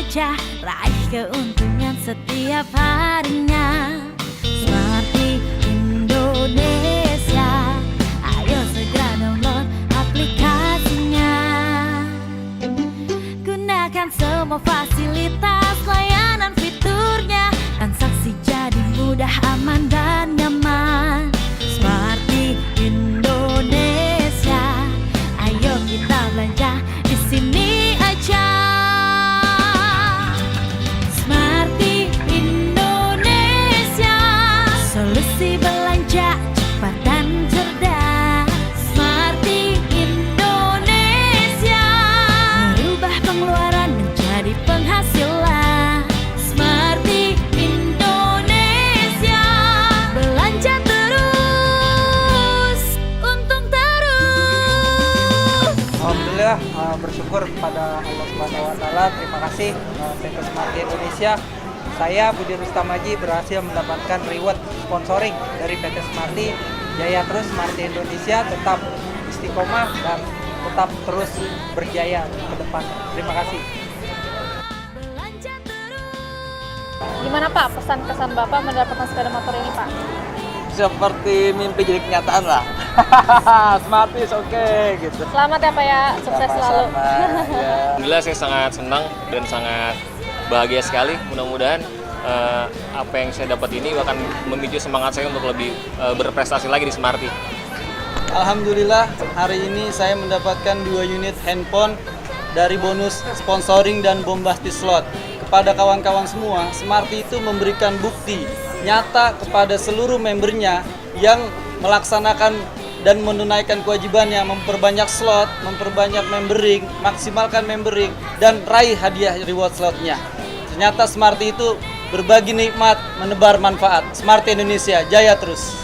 aja, raih keuntungan setiap harinya. Smarty Indonesia, ayo segera download aplikasinya. Gunakan semua fasilitas layanan fiturnya, transaksi jadi mudah, aman dan nyaman. Smarty Indonesia, ayo kita belanja di sini aja. Smarty Indonesia, solusi belanja cepat dan cerdas. Smarty Indonesia, merubah pengeluaran menjadi penghasilan. Smarty Indonesia, belanja terus, untung terus. Alhamdulillah, bersyukur kepada Allah Subhanahu wa Ta'ala. Terima kasih PT Smarty Indonesia. Saya Budi Rustamaji berhasil mendapatkan reward sponsoring dari PT Smarty. Jaya terus Smarty Indonesia, tetap istiqomah dan tetap terus berjaya ke depan. Terima kasih. Belanja terus. Gimana Pak pesan-kesan Bapak mendapatkan sepeda motor ini Pak? Seperti mimpi jadi kenyataan lah. Smarty is okay gitu. Selamat ya Pak ya, sukses selalu. Ya. Alhamdulillah saya sangat senang dan sangat bahagia sekali. Mudah-mudahan apa yang saya dapat ini akan memicu semangat saya untuk lebih berprestasi lagi di Smarty. Alhamdulillah hari ini saya mendapatkan 2 unit handphone dari bonus sponsoring dan bombastis slot. Kepada kawan-kawan semua, Smarty itu memberikan bukti nyata kepada seluruh membernya yang melaksanakan dan menunaikan kewajibannya, memperbanyak slot, memperbanyak membering, maksimalkan membering, dan raih hadiah reward slotnya. Ternyata Smarty itu berbagi nikmat, menebar manfaat. Smarty Indonesia, jaya terus!